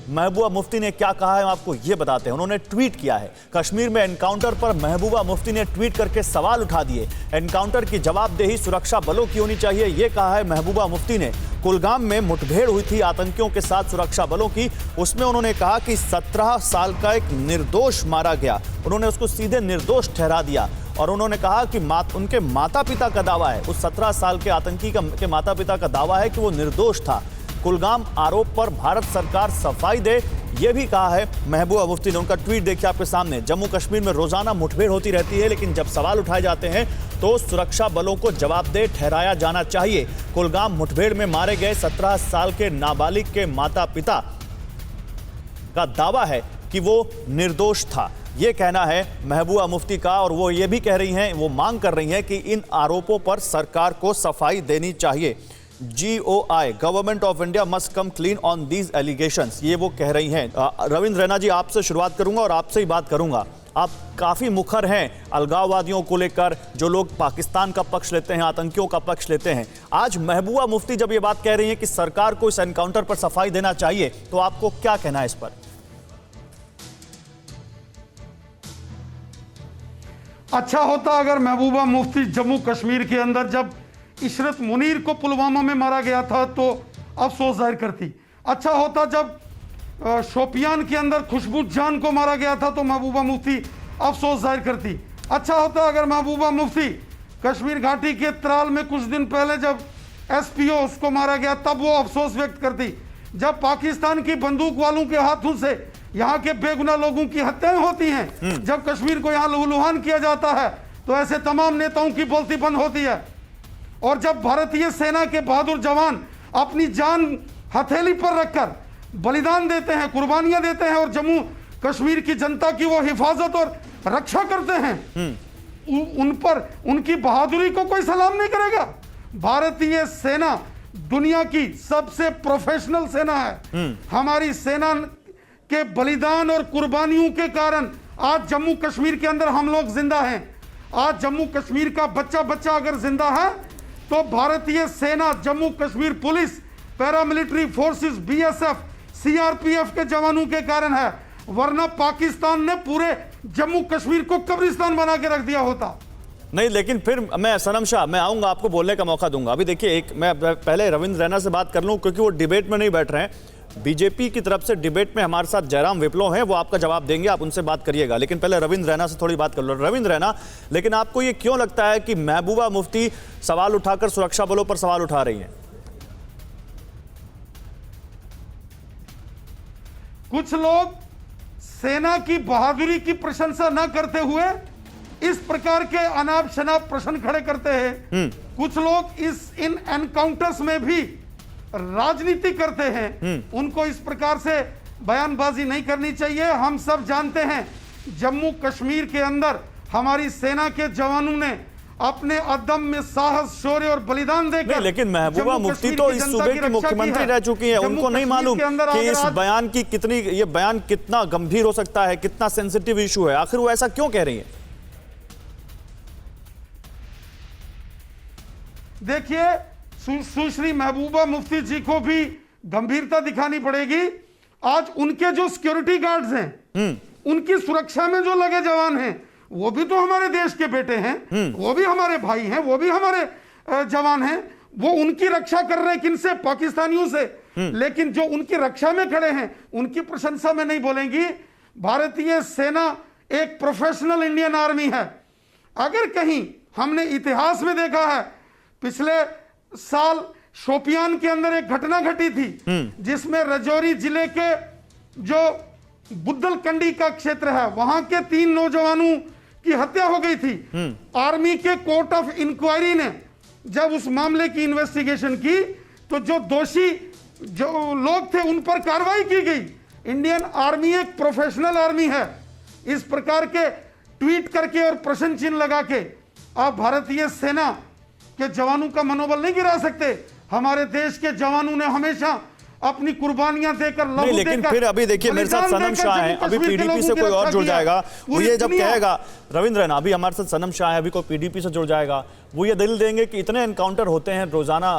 महबूबा मुफ्ती ने क्या कहा है आपको ये बताते हैं। उन्होंने ट्वीट किया है, कश्मीर में एनकाउंटर पर महबूबा मुफ्ती ने ट्वीट करके सवाल उठा दिए। एनकाउंटर की जवाबदेही सुरक्षा बलों की होनी चाहिए, ये कहा है महबूबा मुफ्ती ने। कुलगाम में मुठभेड़ हुई थी आतंकियों के साथ सुरक्षा बलों की, उसमें उन्होंने कहा कि 17 साल का एक निर्दोष मारा गया। उन्होंने उसको सीधे निर्दोष ठहरा दिया और उन्होंने कहा कि उनके माता पिता का दावा है, उस 17 साल के आतंकी के माता पिता का दावा है कि वो निर्दोष था। कुलगाम आरोप पर भारत सरकार सफाई दे, यह भी कहा है महबूबा मुफ्ती ने। उनका ट्वीट देखिए आपके सामने। जम्मू कश्मीर में रोजाना मुठभेड़ होती रहती है, लेकिन जब सवाल उठाए जाते हैं तो सुरक्षा बलों को जवाबदेह ठहराया जाना चाहिए। कुलगाम मुठभेड़ में मारे गए 17 साल के नाबालिग के माता पिता का दावा है कि वो निर्दोष था, ये कहना है महबूबा मुफ्ती का। और वो ये भी कह रही हैं, वो मांग कर रही हैं कि इन आरोपों पर सरकार को सफाई देनी चाहिए। GOI government of India must come clean on these allegations, ये वो कह रही हैं। रविंद्र रैना जी, आपसे शुरुआत करूंगा और आपसे ही बात करूंगा। आप काफी मुखर हैं अलगाववादियों को लेकर, जो लोग पाकिस्तान का पक्ष लेते हैं, आतंकियों का पक्ष लेते हैं। आज महबूबा मुफ्ती जब ये बात कह रही हैं कि सरकार को इस एनकाउंटर पर सफाई देना चाहिए, तो आपको क्या कहना है इस पर? अच्छा होता अगर महबूबा मुफ्ती जम्मू कश्मीर के अंदर जब इशरत मुनीर को पुलवामा में मारा गया था तो अफसोस जाहिर करती। अच्छा होता जब शोपियान के अंदर खुशबू जान को मारा गया था तो महबूबा मुफ्ती अफसोस जाहिर करती। अच्छा होता अगर महबूबा मुफ्ती कश्मीर घाटी के त्राल में कुछ दिन पहले जब SPO उसको मारा गया तब वो अफसोस व्यक्त करती। जब पाकिस्तान की बंदूक वालों के हाथों से यहाँ के बेगुनाह लोगों की हत्याएं होती हैं, जब कश्मीर को यहाँ लहूलुहान किया जाता है तो ऐसे तमाम नेताओं की बोलती बंद होती है। और जब भारतीय सेना के बहादुर जवान अपनी जान हथेली पर रखकर बलिदान देते हैं, कुर्बानियां देते हैं और जम्मू कश्मीर की जनता की वो हिफाजत और रक्षा करते हैं, उन पर उनकी बहादुरी को कोई सलाम नहीं करेगा। भारतीय सेना दुनिया की सबसे प्रोफेशनल सेना है। हमारी सेना के बलिदान और कुर्बानियों के कारण आज जम्मू कश्मीर के अंदर हम लोग जिंदा हैं। आज जम्मू कश्मीर का बच्चा बच्चा अगर जिंदा है तो भारतीय सेना, Jammu Kashmir police, paramilitary forces, BSF, CRPF के जवानों के कारण है, वरना पाकिस्तान ने पूरे जम्मू कश्मीर को कब्रिस्तान बना के रख दिया होता। नहीं, लेकिन फिर मैं सनम शाह, मैं आऊंगा, आपको बोलने का मौका दूंगा। अभी देखिए, मैं पहले रविंद्र रैना से बात कर लूं क्योंकि वो डिबेट में नहीं बैठ रहे हैं। बीजेपी की तरफ से डिबेट में हमारे साथ जयराम विप्लव हैं, वो आपका जवाब देंगे, आप उनसे बात करिएगा। लेकिन पहले रविंद्र रैना से थोड़ी बात कर लो। रविंद्र रैना, लेकिन आपको ये क्यों लगता है कि महबूबा मुफ्ती सवाल उठाकर सुरक्षा बलों पर सवाल उठा रही हैं? कुछ लोग सेना की बहादुरी की प्रशंसा न करते हुए इस प्रकार के अनाप शनाप प्रश्न खड़े करते हैं। कुछ लोग इन एनकाउंटर्स में भी राजनीति करते हैं। उनको इस प्रकार से बयानबाजी नहीं करनी चाहिए। हम सब जानते हैं जम्मू कश्मीर के अंदर हमारी सेना के जवानों ने अपने अदम्य साहस, शौर्य और बलिदान देकर, लेकिन महबूबा मुफ्ती तो इस सूबे की मुख्यमंत्री रह चुकी है। उनको नहीं मालूम कि इस बयान की ये बयान कितना गंभीर हो सकता है, कितना सेंसिटिव इशू है। आखिर वो ऐसा क्यों कह रही है? देखिए, सुश्री महबूबा मुफ्ती जी को भी गंभीरता दिखानी पड़ेगी। आज उनके जो सिक्योरिटी गार्ड्स हैं, उनकी सुरक्षा में जो लगे जवान हैं, वो भी तो हमारे देश के बेटे हैं, वो भी हमारे भाई हैं, वो भी हमारे जवान हैं। वो उनकी रक्षा कर रहे हैं, किनसे? पाकिस्तानियों से। लेकिन जो उनकी रक्षा में खड़े हैं उनकी प्रशंसा में नहीं बोलेंगी। भारतीय सेना एक प्रोफेशनल इंडियन आर्मी है। अगर कहीं हमने इतिहास में देखा है, पिछले साल शोपियान के अंदर एक घटना घटी थी जिसमें राजौरी जिले के जो बुद्दलकंडी का क्षेत्र है, वहां के 3 नौजवानों की हत्या हो गई थी। आर्मी के कोर्ट ऑफ इंक्वायरी ने जब उस मामले की इन्वेस्टिगेशन की तो जो दोषी जो लोग थे उन पर कार्रवाई की गई। इंडियन आर्मी एक प्रोफेशनल आर्मी है। इस प्रकार के ट्वीट करके और प्रश्न चिन्ह लगा के आप भारतीय सेना के जवानों का मनोबल नहीं गिरा सकते। हमारे देश के जवानों ने हमेशा अपनी कुर्बानियां देकर, लहू देकर, लेकिन फिर अभी देखिए मेरे साथ सनम शाह है, अभी PDP से कोई और जुड़ जाएगा, वो ये जब कहेगा, रविंद्र रैना, अभी हमारे साथ सनम शाह है, अभी कोई PDP से जुड़ जाएगा, वो ये दलील देंगे कि इतने एनकाउंटर होते हैं रोजाना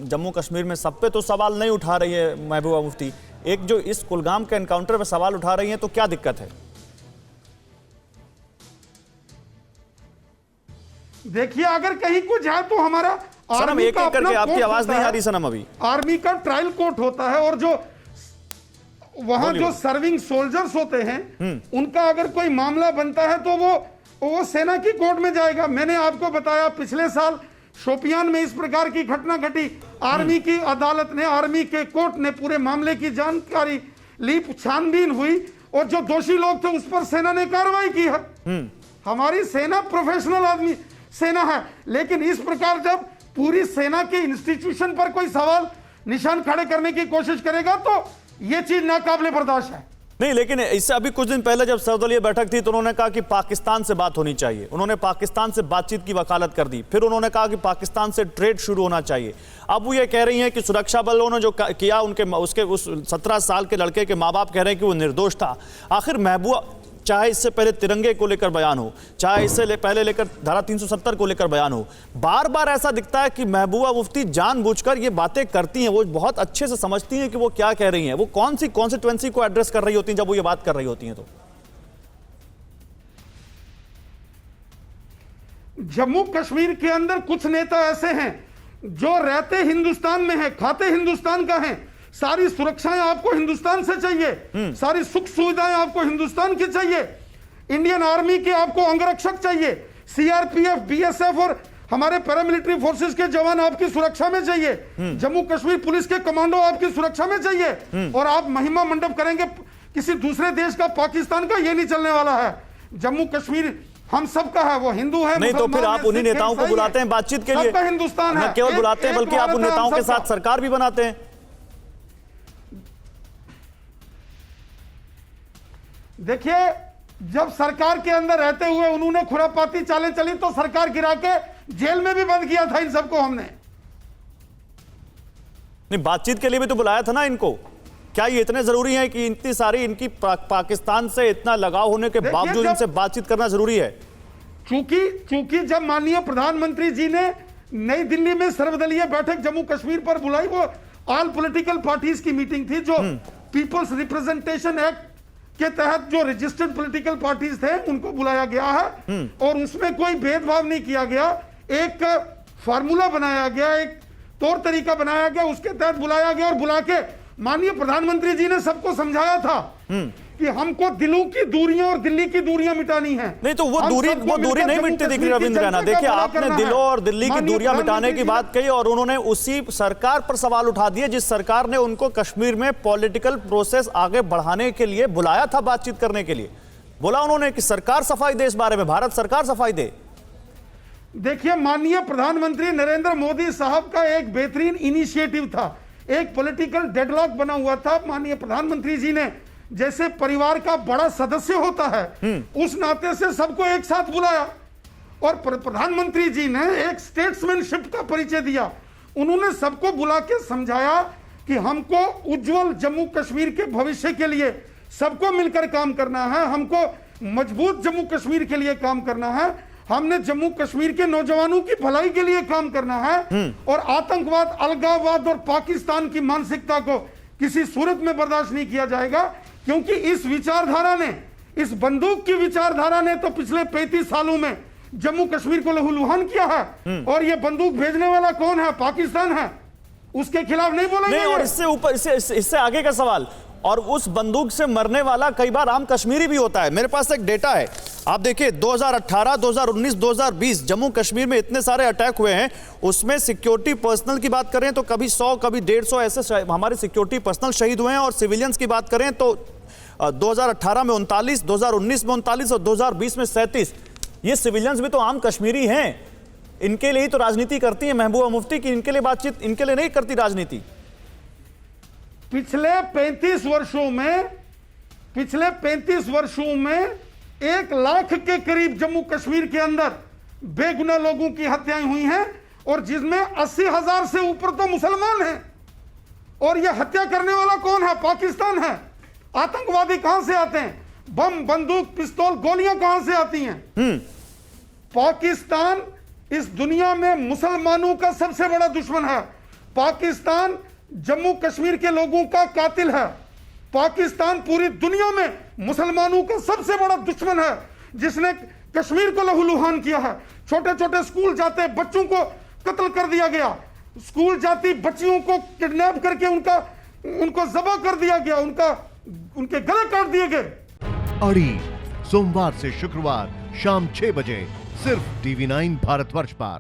जम्मू कश्मीर में, सब पे तो सवाल नहीं उठा रही है महबूबा मुफ्ती, एक जो इस कुलगाम के एनकाउंटर में सवाल उठा रही हैं, तो क्या दिक्कत है? देखिए, अगर कहीं कुछ है तो हमारा सनम, आर्मी एक का एक करके अपना आपकी कोर्ट आवाज होता नहीं आ है। रही सनम अभी। आर्मी का ट्रायल कोर्ट होता है, और जो वहां बोलिए। जो सर्विंग सोल्जर्स होते हैं उनका अगर कोई मामला बनता है तो वो सेना की कोर्ट में जाएगा। मैंने आपको बताया पिछले साल शोपियान में इस प्रकार की घटना घटी, आर्मी की अदालत ने, आर्मी के कोर्ट ने पूरे मामले की जानकारी ली, छानबीन हुई और जो दोषी लोग थे उस पर सेना ने कार्रवाई की है। हमारी सेना प्रोफेशनल आदमी सेना है, लेकिन इस प्रकार जब पूरी सेना के इंस्टीट्यूशन पर कोई सवाल निशान खड़े करने की कोशिश करेगा तो यह चीज नाकाबिले बर्दाश्त है। नहीं, लेकिन इससे अभी कुछ दिन पहले जब सर्वदलीय बैठक थी तो उन्होंने कहा कि पाकिस्तान से बात होनी चाहिए, उन्होंने पाकिस्तान से बातचीत की वकालत कर दी, फिर उन्होंने कहा कि पाकिस्तान से ट्रेड शुरू होना चाहिए। अब वो ये कह रही हैं कि सुरक्षा बलों ने जो किया उसके उस 17 साल के लड़के के माँ बाप कह रहे हैं कि वो निर्दोष था। आखिर महबूबा, चाहे इससे पहले तिरंगे को लेकर बयान हो, चाहे इससे पहले लेकर धारा 370 को लेकर बयान हो, बार बार ऐसा दिखता है कि महबूबा मुफ्ती जानबूझकर ये बातें करती हैं। वो बहुत अच्छे से समझती हैं कि वो क्या कह रही हैं, वो कौन सी कॉन्स्टिट्यूएंसी को एड्रेस कर रही होती हैं जब वो ये बात कर रही होती हैं। तो जम्मू कश्मीर के अंदर कुछ नेता ऐसे हैं जो रहते हिंदुस्तान में हैं, खाते हिंदुस्तान का हैं, सारी सुरक्षाएं आपको हिंदुस्तान से चाहिए, सारी सुख सुविधाएं आपको हिंदुस्तान की चाहिए, इंडियन आर्मी के आपको अंगरक्षक चाहिए, सीआरपीएफ, बीएसएफ और हमारे पैरामिलिट्री फोर्सेस के जवान आपकी सुरक्षा में चाहिए, जम्मू कश्मीर पुलिस के कमांडो आपकी सुरक्षा में चाहिए, और आप महिमा मंडप करेंगे किसी दूसरे देश का, पाकिस्तान का, ये नहीं चलने वाला है। जम्मू कश्मीर हम सबका है, वो हिंदू है, नहीं तो फिर आप उन्हीं नेताओं को बुलाते हैं बातचीत के लिए, सबका हिंदुस्तान है, न केवल बुलाते हैं बल्कि आप उन नेताओं के साथ सरकार भी बनाते हैं। देखिए, जब सरकार के अंदर रहते हुए उन्होंने खुरापाती चालें चली तो सरकार गिरा के जेल में भी बंद किया था इन सबको हमने। नहीं, बातचीत के लिए भी तो बुलाया था ना इनको। क्या ये इतने जरूरी है कि इतनी सारी इनकी पाकिस्तान से इतना लगाव होने के बावजूद इनसे बातचीत करना जरूरी है? चूंकि जब माननीय प्रधानमंत्री जी ने नई दिल्ली में सर्वदलीय बैठक जम्मू कश्मीर पर बुलाई, वो ऑल पॉलिटिकल पार्टीज की मीटिंग थी, जो पीपल्स रिप्रेजेंटेशन एक्ट के तहत जो रजिस्टर्ड पॉलिटिकल पार्टीज थे उनको बुलाया गया है, और उसमें कोई भेदभाव नहीं किया गया। एक फार्मूला बनाया गया, एक तौर तरीका बनाया गया, उसके तहत बुलाया गया, और बुला के माननीय प्रधानमंत्री जी ने सबको समझाया था कि हमको दिलों की दूरियां और दिल्ली की दूरियां मिटानी है। नहीं तो वो दूरी नहीं मिटती दिख रही रविंद्र रैना। देखिए, आपने दिलों और दिल्ली की दूरियां मिटाने की बात कही और उन्होंने उसी सरकार पर सवाल उठा दिए जिस सरकार ने उनको कश्मीर में पॉलिटिकल प्रोसेस आगे बढ़ाने के लिए बुलाया था, बातचीत करने के लिए। बोला उन्होंने कि सरकार सफाई दे इस बारे में, भारत सरकार सफाई दे। देखिए, माननीय प्रधानमंत्री नरेंद्र मोदी साहब का एक बेहतरीन इनिशिएटिव था, एक पॉलिटिकल डेडलॉक बना हुआ था। माननीय प्रधानमंत्री जी ने जैसे परिवार का बड़ा सदस्य होता है उस नाते से सबको एक साथ बुलाया, और प्रधानमंत्री जी ने एक स्टेट्समैनशिप का परिचय दिया। उन्होंने सबको बुला के समझाया कि हमको उज्जवल जम्मू कश्मीर के भविष्य के लिए सबको मिलकर काम करना है, हमको मजबूत जम्मू कश्मीर के लिए काम करना है, हमने जम्मू कश्मीर के नौजवानों की भलाई के लिए काम करना है, और आतंकवाद, अलगाववाद और पाकिस्तान की मानसिकता को किसी सूरत में बर्दाश्त नहीं किया जाएगा, क्योंकि इस विचारधारा ने, इस बंदूक की विचारधारा ने तो पिछले 35 सालों में जम्मू कश्मीर को लहूलुहान किया है, और ये बंदूक भेजने वाला कौन है? पाकिस्तान है। उसके खिलाफ नहीं बोलेंगे। नहीं, और इससे ऊपर इससे आगे का सवाल, और उस बंदूक से मरने वाला कई बार आम कश्मीरी भी होता है। मेरे पास एक डेटा है, आप देखिए 2018, 2019, 2020 जम्मू कश्मीर में इतने सारे अटैक हुए हैं, उसमें सिक्योरिटी पर्सनल की बात करें तो कभी 100 कभी 150 ऐसे हमारे सिक्योरिटी पर्सनल शहीद हुए हैं, और सिविलियंस की बात करें तो 2018 में 39, 2019 में 39 और 2020 में 37। ये सिविलियंस भी तो आम कश्मीरी हैं, इनके लिए ही तो राजनीति करती है महबूबा मुफ्ती की, इनके लिए बातचीत, इनके लिए नहीं करती राजनीति। पिछले 35 वर्षों में 1 लाख के करीब जम्मू कश्मीर के अंदर बेगुनाह लोगों की हत्याएं हुई हैं, और जिसमें 80,000 से ऊपर तो मुसलमान हैं। और यह हत्या करने वाला कौन है? पाकिस्तान है। आतंकवादी कहां से आते हैं? बम, बंदूक, पिस्तौल, गोलियां कहां से आती हैं? पाकिस्तान इस दुनिया में मुसलमानों का सबसे बड़ा दुश्मन है। पाकिस्तान जम्मू कश्मीर के लोगों का कातिल है। पाकिस्तान पूरी दुनिया में मुसलमानों का सबसे बड़ा दुश्मन है, जिसने कश्मीर को लहूलुहान किया है। छोटे छोटे स्कूल जाते बच्चों को कत्ल कर दिया गया, स्कूल जाती बच्चियों को किडनैप करके उनको ज़बह कर दिया गया, उनके गले काट दिए गए। अड़ी सोमवार से शुक्रवार शाम 6 बजे सिर्फ TV9 भारतवर्ष पर।